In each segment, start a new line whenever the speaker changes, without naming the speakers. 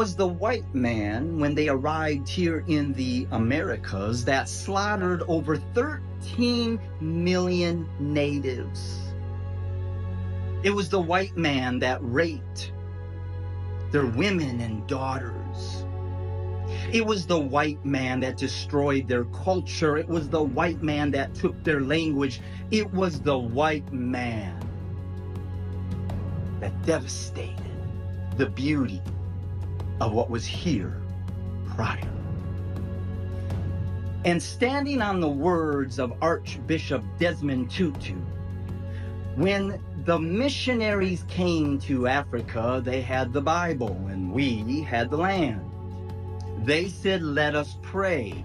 Was the white man, when they arrived here in the Americas, that slaughtered over 13 million natives. It was the white man that raped their women and daughters. It was the white man that destroyed their culture. It was the white man that took their language. It was the white man that devastated the beauty of what was here prior. And standing on the words of Archbishop Desmond Tutu, when the missionaries came to Africa, they had the Bible and we had the land. They said, "Let us pray."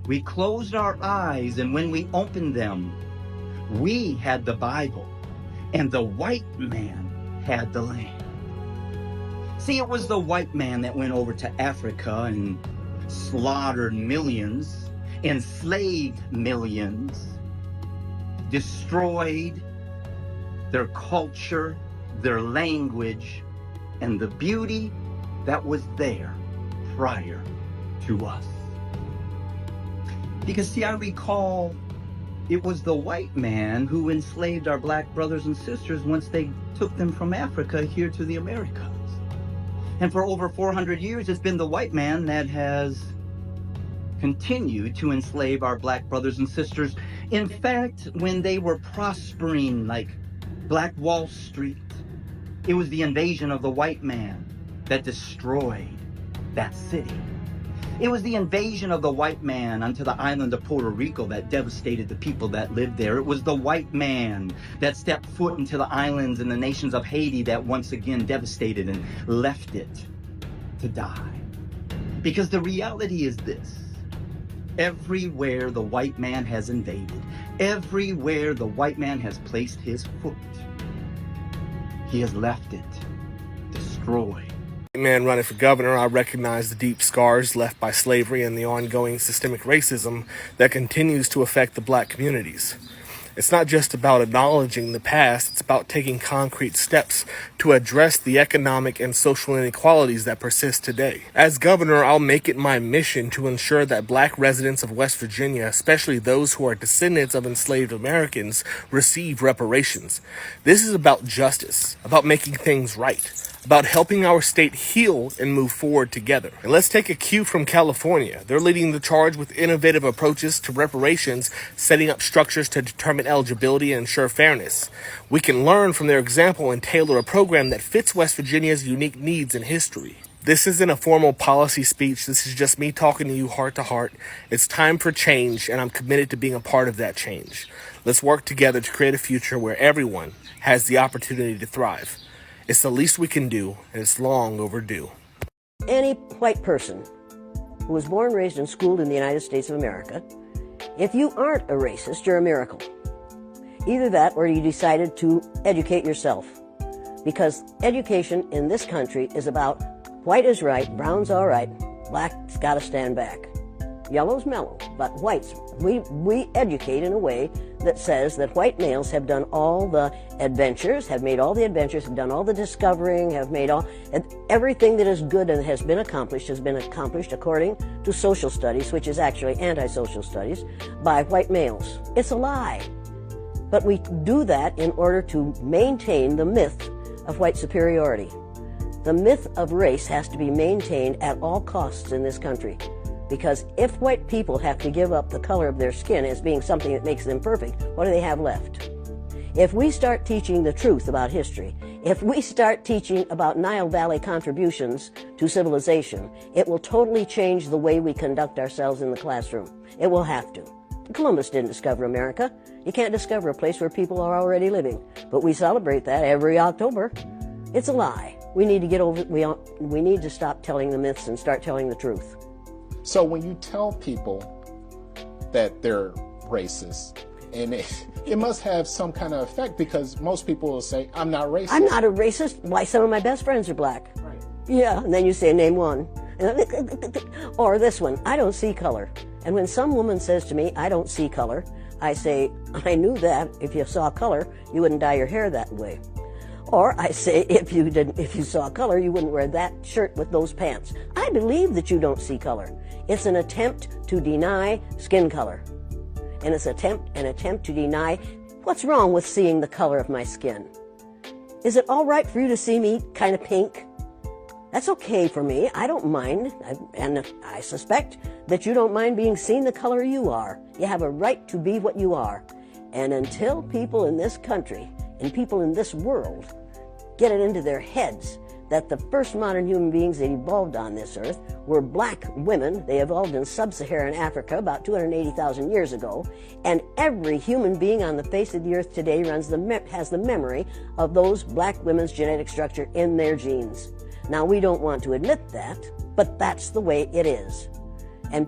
We closed our eyes, and when we opened them, we had the Bible and the white man had the land. See, it was the white man that went over to Africa and slaughtered millions, enslaved millions, destroyed their culture, their language, and the beauty that was there prior to us. Because see, I recall it was the white man who enslaved our black brothers and sisters once they took them from Africa here to the Americas. And for over 400 years, it's been the white man that has continued to enslave our black brothers and sisters. In fact, when they were prospering like Black Wall Street, it was the invasion of the white man that destroyed that city. It was the invasion of the white man onto the island of Puerto Rico that devastated the people that lived there. It was the white man that stepped foot into the islands and the nations of Haiti that once again devastated and left it to die. Because the reality is this: everywhere the white man has invaded, everywhere the white man has placed his foot, he has left it destroyed.
Man running for governor, I recognize the deep scars left by slavery and the ongoing systemic racism that continues to affect the black communities. It's not just about acknowledging the past, it's about taking concrete steps to address the economic and social inequalities that persist today. As governor, I'll make it my mission to ensure that black residents of West Virginia, especially those who are descendants of enslaved Americans, receive reparations. This is about justice, about making things right, about helping our state heal and move forward together. And let's take a cue from California. They're leading the charge with innovative approaches to reparations, setting up structures to determine eligibility and ensure fairness. We can learn from their example and tailor a program that fits West Virginia's unique needs and history. This isn't a formal policy speech. This is just me talking to you heart to heart. It's time for change, and I'm committed to being a part of that change. Let's work together to create a future where everyone has the opportunity to thrive. It's the least we can do, and it's long overdue.
Any white person who was born, raised, and schooled in the United States of America, if you aren't a racist, you're a miracle. Either that or you decided to educate yourself. Because education in this country is about white is right, brown's all right, black's got to stand back. Yellow's mellow, but whites, we educate in a way that says that white males have done all the adventures, have made all the adventures, have done all the discovering, have made everything that is good and has been accomplished according to social studies, which is actually anti-social studies, by white males. It's a lie. But we do that in order to maintain the myth of white superiority. The myth of race has to be maintained at all costs in this country. Because if white people have to give up the color of their skin as being something that makes them perfect, what do they have left? If we start teaching the truth about history, if we start teaching about Nile Valley contributions to civilization, it will totally change the way we conduct ourselves in the classroom. It will have to. Columbus didn't discover America. You can't discover a place where people are already living. But we celebrate that every October. It's a lie. We need to get over, we need to stop telling the myths and start telling the truth.
So when you tell people that they're racist, and it must have some kind of effect, because most people will say, I'm not racist.
I'm not a racist. Why, some of my best friends are black. Right. Yeah, and then you say, name one. Or this one, I don't see color. And when some woman says to me, I don't see color, I say, I knew that. If you saw color, you wouldn't dye your hair that way. Or I say, if you saw color, you wouldn't wear that shirt with those pants. I believe that you don't see color. It's an attempt to deny skin color. And it's an attempt to deny what's wrong with seeing the color of my skin. Is it all right for you to see me kind of pink? That's okay for me. I don't mind. And I suspect that you don't mind being seen the color you are. You have a right to be what you are. And until people in this country and people in this world get it into their heads that the first modern human beings that evolved on this earth were black women. They evolved in sub-Saharan Africa about 280,000 years ago, and every human being on the face of the earth today has the memory of those black women's genetic structure in their genes. Now, we don't want to admit that, but that's the way it is. And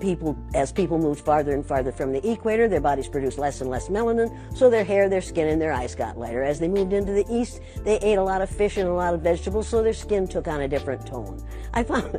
as people moved farther and farther from the equator, their bodies produced less and less melanin, so their hair, their skin, and their eyes got lighter. As they moved into the east, they ate a lot of fish and a lot of vegetables, so their skin took on a different tone. I found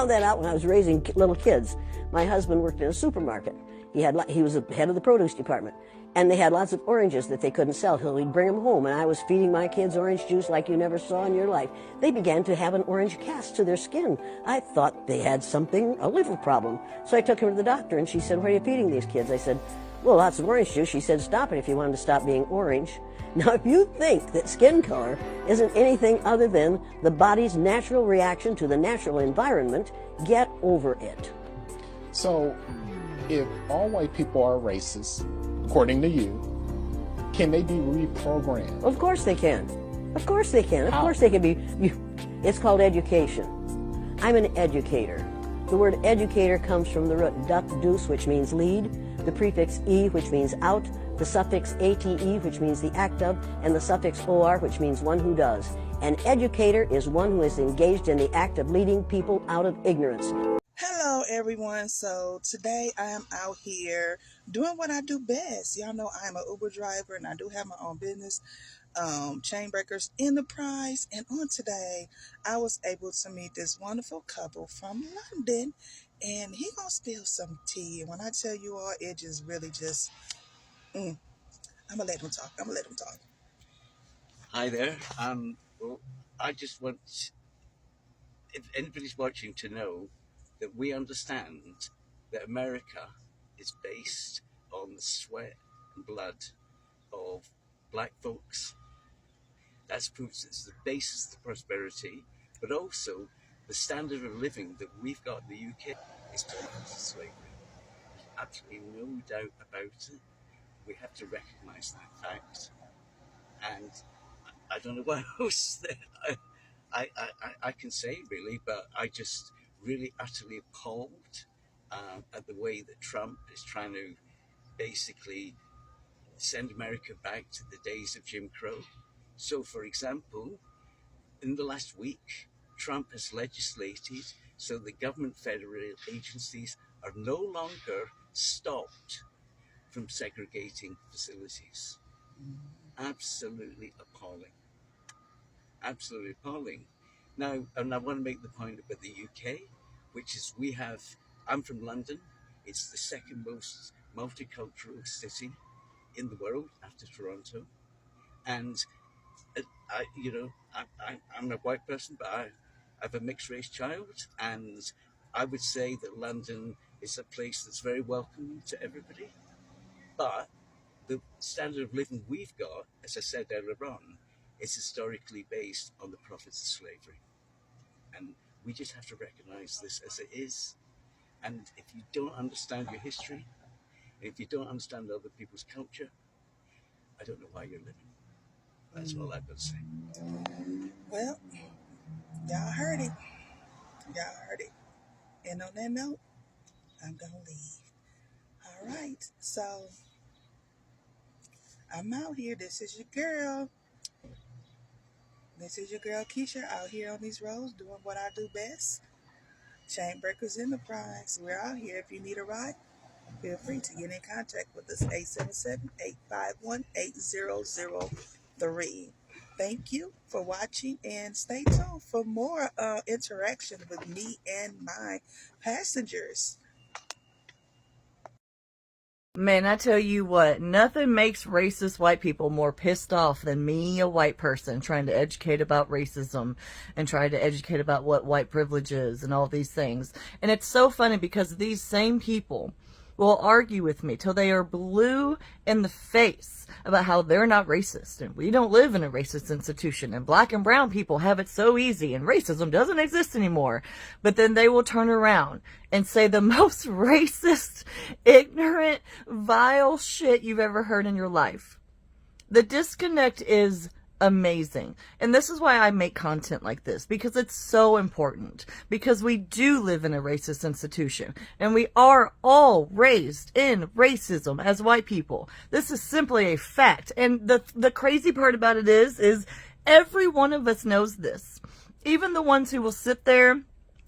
that out when I was raising little kids. My husband worked in a supermarket. He was the head of the produce department, and they had lots of oranges that they couldn't sell. He'd bring them home, and I was feeding my kids orange juice like you never saw in your life. They began to have an orange cast to their skin. I thought they had a liver problem. So I took him to the doctor, and she said, "What are you feeding these kids?" I said, "Well, lots of orange juice." She said, "Stop it if you want them to stop being orange." Now, if you think that skin color isn't anything other than the body's natural reaction to the natural environment, get over it.
So, if all white people are racist, according to you, can they be reprogrammed?
Of course they can. Of course they can. Of
How?
course they can be. It's called education. I'm an educator. The word educator comes from the root duc dus, which means lead, the prefix e, which means out, the suffix ate, which means the act of, and the suffix or, which means one who does. An educator is one who is engaged in the act of leading people out of ignorance.
Hello everyone. So today I am out here doing what I do best. Y'all know I'm an Uber driver and I do have my own business, Chain Breakers Enterprise. And on today I was able to meet this wonderful couple from London, and he gonna spill some tea. And when I tell you all, it just really just I'm gonna let him talk.
Hi there. Well, I just want, if anybody's watching, to know that we understand that America is based on the sweat and blood of black folks. That's proves it's the basis of prosperity, but also the standard of living that we've got in the UK is because of slavery. There's absolutely no doubt about it. We have to recognise that fact. And I don't know what else that I can say really, but I just really utterly appalled at the way that Trump is trying to basically send America back to the days of Jim Crow. So, for example, in the last week, Trump has legislated so the government federal agencies are no longer stopped from segregating facilities. Absolutely appalling. Absolutely appalling. Now, and I want to make the point about the UK, which is I'm from London. It's the second most multicultural city in the world after Toronto. And I'm a white person, but I have a mixed race child. And I would say that London is a place that's very welcoming to everybody. But the standard of living we've got, as I said earlier on, is historically based on the profits of slavery. And we just have to recognize this as it is. And if you don't understand your history, and if you don't understand other people's culture, I don't know why you're living. That's all I've got to say.
Well, y'all heard it. And on that note, I'm gonna leave. All right. So I'm out here. This is your girl. Keisha, out here on these roads doing what I do best. Chain Breakers Enterprise. We're out here. If you need a ride, feel free to get in contact with us. 877-851-8003. Thank you for watching, and stay tuned for more interaction with me and my passengers.
Man, I tell you what, nothing makes racist white people more pissed off than me, a white person, trying to educate about racism and trying to educate about what white privilege is and all these things. And it's so funny because these same people will argue with me till they are blue in the face about how they're not racist and we don't live in a racist institution and black and brown people have it so easy and racism doesn't exist anymore. But then they will turn around and say the most racist, ignorant, vile shit you've ever heard in your life. The disconnect is amazing. And this is why I make content like this, because it's so important. Because we do live in a racist institution, and we are all raised in racism as white people. This is simply a fact. And the crazy part about it is every one of us knows this. Even the ones who will sit there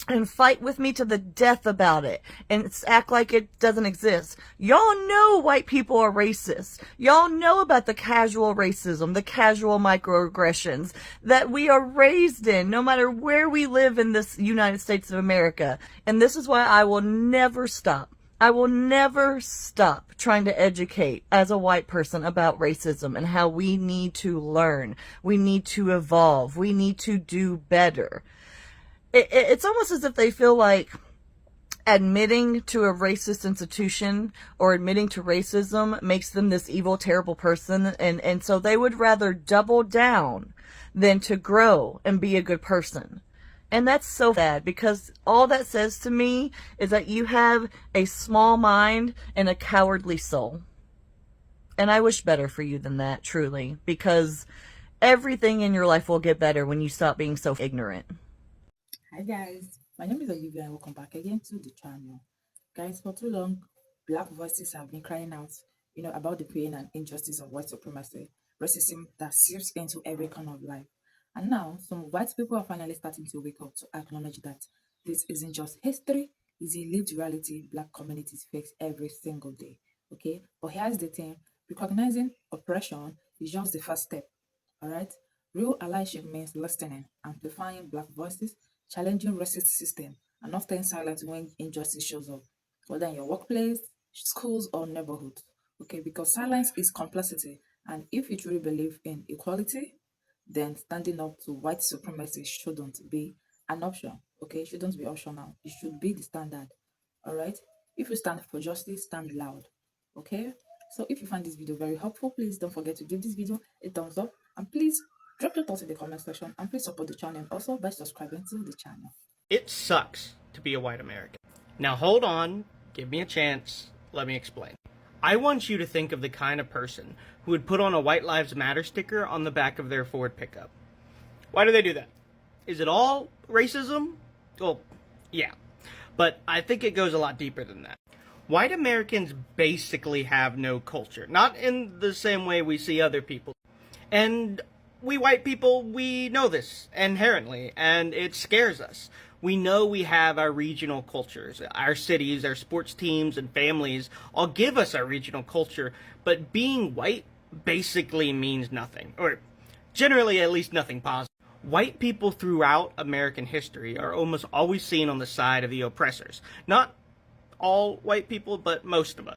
and fight with me to the death about it and act like it doesn't exist. Y'all know white people are racist. Y'all know about the casual racism, the casual microaggressions that we are raised in, no matter where we live in this United States of America. And this is why I will never stop. I will never stop trying to educate as a white person about racism and how we need to learn. We need to evolve. We need to do better. It's almost as if they feel like admitting to a racist institution or admitting to racism makes them this evil, terrible person. And so they would rather double down than to grow and be a good person. And that's so bad, because all that says to me is that you have a small mind and a cowardly soul. And I wish better for you than that, truly, because everything in your life will get better when you stop being so ignorant.
Hi guys, my name is Olivia and welcome back again to the channel. Guys, for too long, black voices have been crying out, about the pain and injustice of white supremacy, racism that seeps into every corner of life. And now, some white people are finally starting to wake up to acknowledge that this isn't just history, it's a lived reality black communities face every single day, okay? But here's the thing, recognizing oppression is just the first step, all right? Real allyship means listening, amplifying black voices, challenging racist system, and not staying silent when injustice shows up, whether in your workplace, schools, or neighborhood. Okay, because silence is complicity, and if you truly believe in equality, then standing up to white supremacy shouldn't be an option. Okay, it shouldn't be optional. It should be the standard. All right. If you stand for justice, stand loud. Okay. So if you find this video very helpful, please don't forget to give this video a thumbs up, and please drop your thoughts in the comment section, and please support the channel and also by subscribing to the channel.
It sucks to be a white American. Now hold on, give me a chance, let me explain. I want you to think of the kind of person who would put on a White Lives Matter sticker on the back of their Ford pickup. Why do they do that? Is it all racism? Well, yeah. But I think it goes a lot deeper than that. White Americans basically have no culture. Not in the same way we see other people. And we white people, we know this inherently, and it scares us. We know we have our regional cultures. Our cities, our sports teams, and families all give us our regional culture, but being white basically means nothing, or generally at least nothing positive. White people throughout American history are almost always seen on the side of the oppressors. Not all white people, but most of us.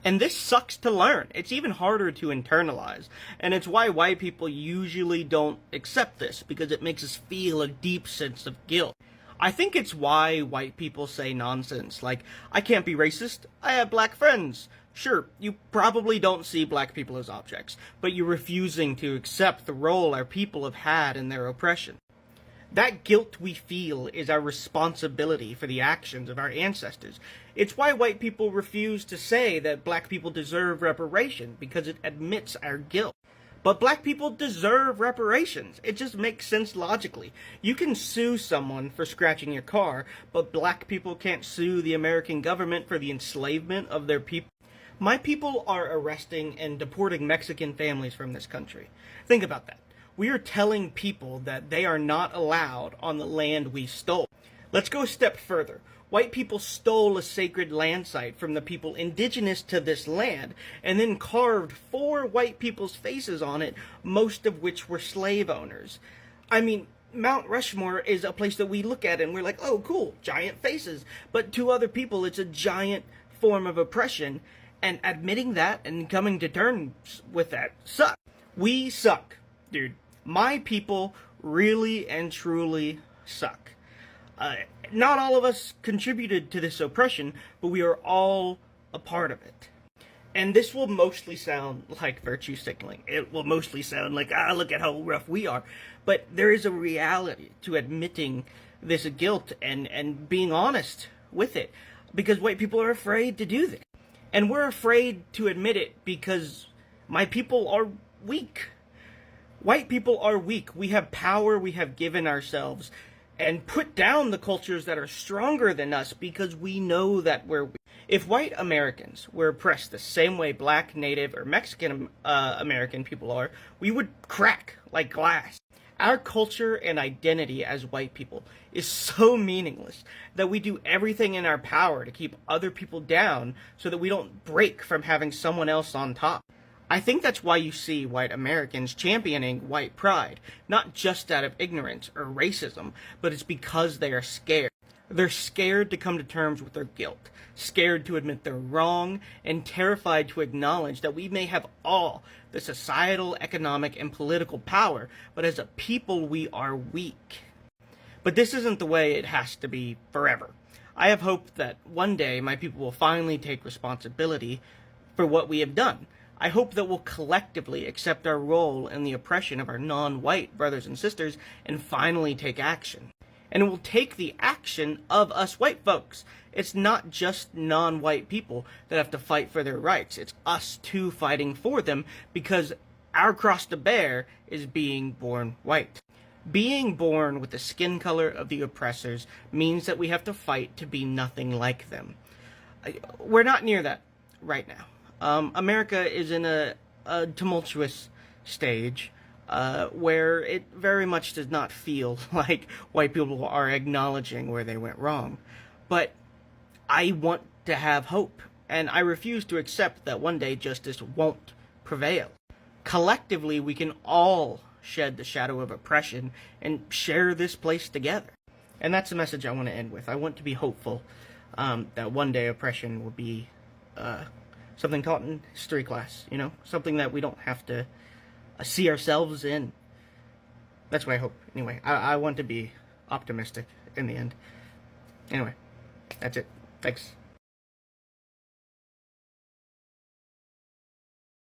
And this sucks to learn. It's even harder to internalize. And it's why white people usually don't accept this, because it makes us feel a deep sense of guilt. I think it's why white people say nonsense like, I can't be racist, I have black friends. Sure, you probably don't see black people as objects, but you're refusing to accept the role our people have had in their oppression. That guilt we feel is our responsibility for the actions of our ancestors. It's why white people refuse to say that black people deserve reparation, because it admits our guilt. But black people deserve reparations. It just makes sense logically. You can sue someone for scratching your car, but black people can't sue the American government for the enslavement of their people. My people are arresting and deporting Mexican families from this country. Think about that. We are telling people that they are not allowed on the land we stole. Let's go a step further. White people stole a sacred land site from the people indigenous to this land, and then carved 4 white people's faces on it, most of which were slave owners. I mean, Mount Rushmore is a place that we look at and we're like, oh cool, giant faces. But to other people, it's a giant form of oppression. And admitting that and coming to terms with that sucks. We suck, dude. My people really and truly suck. Not all of us contributed to this oppression, but we are all a part of it. And this will mostly sound like virtue signaling. It will mostly sound like, look at how rough we are. But there is a reality to admitting this guilt and being honest with it. Because white people are afraid to do this. And we're afraid to admit it because my people are weak. White people are weak. We have power we have given ourselves and put down the cultures that are stronger than us because we know that we're weak. If white Americans were oppressed the same way black, native, or Mexican American people are, we would crack like glass. Our culture and identity as white people is so meaningless that we do everything in our power to keep other people down so that we don't break from having someone else on top. I think that's why you see white Americans championing white pride, not just out of ignorance or racism, but it's because they are scared. They're scared to come to terms with their guilt, scared to admit they're wrong, and terrified to acknowledge that we may have all the societal, economic, and political power, but as a people we are weak. But this isn't the way it has to be forever. I have hope that one day my people will finally take responsibility for what we have done. I hope that we'll collectively accept our role in the oppression of our non-white brothers and sisters and finally take action. And it will take the action of us white folks. It's not just non-white people that have to fight for their rights. It's us too fighting for them because our cross to bear is being born white. Being born with the skin color of the oppressors means that we have to fight to be nothing like them. We're not near that right now. America is in a tumultuous stage. Where it very much does not feel like white people are acknowledging where they went wrong. But I want to have hope, and I refuse to accept that one day justice won't prevail. Collectively, we can all shed the shadow of oppression and share this place together. And that's the message I want to end with. I want to be hopeful that one day oppression will be something taught in history class, something that we don't have to see ourselves in. That's what I hope. Anyway, I want to be optimistic in the end. Anyway, that's it. Thanks.